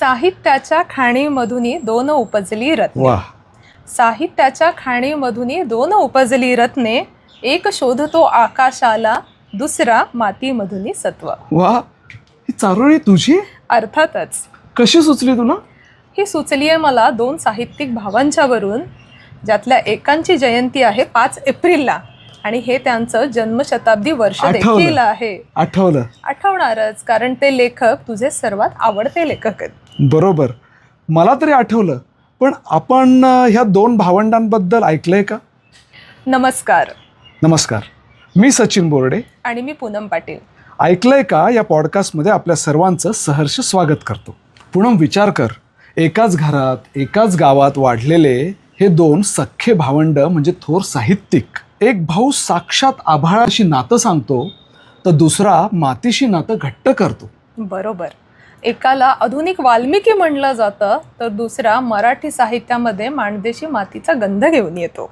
साहित्याच्या खाणीमधुनी दोन उपजली रत्ने. वाह. साहित्याच्या खाणीमधुनी दोन उपजली रत्ने, एक शोधतो आकाशाला, दुसरा मातीमधुनी सत्व. वाह, ही चारोळी तुझी? अर्थातच. कशी सुचली तुला? ही सुचली आहे मला दोन साहित्यिक भावांच्या वरून, ज्यातल्या एकांची जयंती आहे 5 एप्रिलला आणि हे त्यांचं जन्मशताब्दी वर्ष देखील आहे. आठवणारच, कारण ते लेखक तुझे सर्वात आवडते लेखक आहेत. बरोबर, मला तरी आठवलं. पण आपण ह्या दोन भावंडांबद्दल ऐकलंय का? नमस्कार. नमस्कार, मी सचिन बोर्डे आणि मी पूनम पाटील. ऐकलंय का या पॉडकास्टमध्ये आपल्या सर्वांचं सहर्ष स्वागत करतो. पूनम, विचार कर, एकाच घरात एकाच गावात वाढलेले हे दोन सख्खे भावंड म्हणजे थोर साहित्यिक. एक भाऊ साक्षात आभाळाशी नातं सांगतो, तर दुसरा मातीशी नातं घट्ट करतो. बरोबर. एकाला आधुनिक वाल्मिकी म्हणलं जातं, तर दुसरा मराठी साहित्यामध्ये माणदेशी मातीचा गंध घेऊन येतो.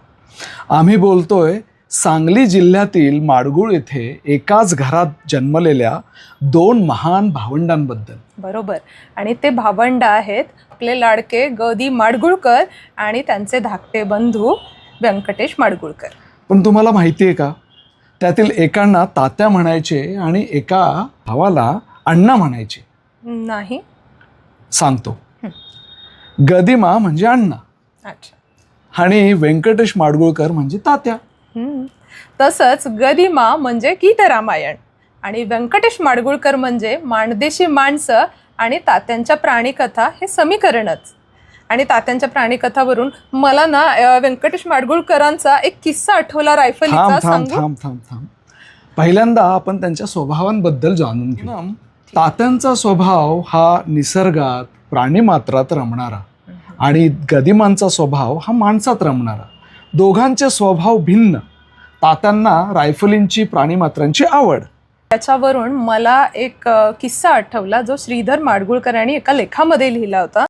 आम्ही बोलतोय सांगली जिल्ह्यातील माडगुळ येथे एकाच घरात जन्मलेल्या दोन महान भावंडांबद्दल. बरोबर. आणि ते भावंड आहेत आपले लाडके ग दी माडगुळकर आणि त्यांचे धाकटे बंधू व्यंकटेश माडगुळकर. पण तुम्हाला माहिती आहे का, त्यातील एकांना तात्या म्हणायचे आणि एका भावाला अण्णा म्हणायचे. नाही. सांगतो. गदिमा म्हणजे अण्णा. अच्छा. आणि व्यंकटेश माडगुळकर म्हणजे तात्या. तसंच गदिमा म्हणजे गीतरामायण आणि व्यंकटेश माडगुळकर म्हणजे माणदेशी माणसं आणि तात्यांच्या प्राणीकथा हे समीकरणच. आणि तात्यांच्या प्राणीकथावरून मला ना व्यंकटेश माडगुळकरांचा एक किस्सा आठवला रायफलीचा. थांब. पहिल्यांदा आपण त्यांच्या स्वभावांबद्दल जाणून घेऊ. तात्यांचा स्वभाव हा निसर्गात प्राणीमात्रात रमणारा आणि गदिमांचा स्वभाव हा माणसात रमणारा. दोघांचे स्वभाव भिन्न. तात्यांना रायफलींची प्राणीमात्रांची आवड. त्याच्यावरून मला एक किस्सा आठवला जो श्रीधर माडगुळकर यांनी एका लेखामध्ये लिहिला होता.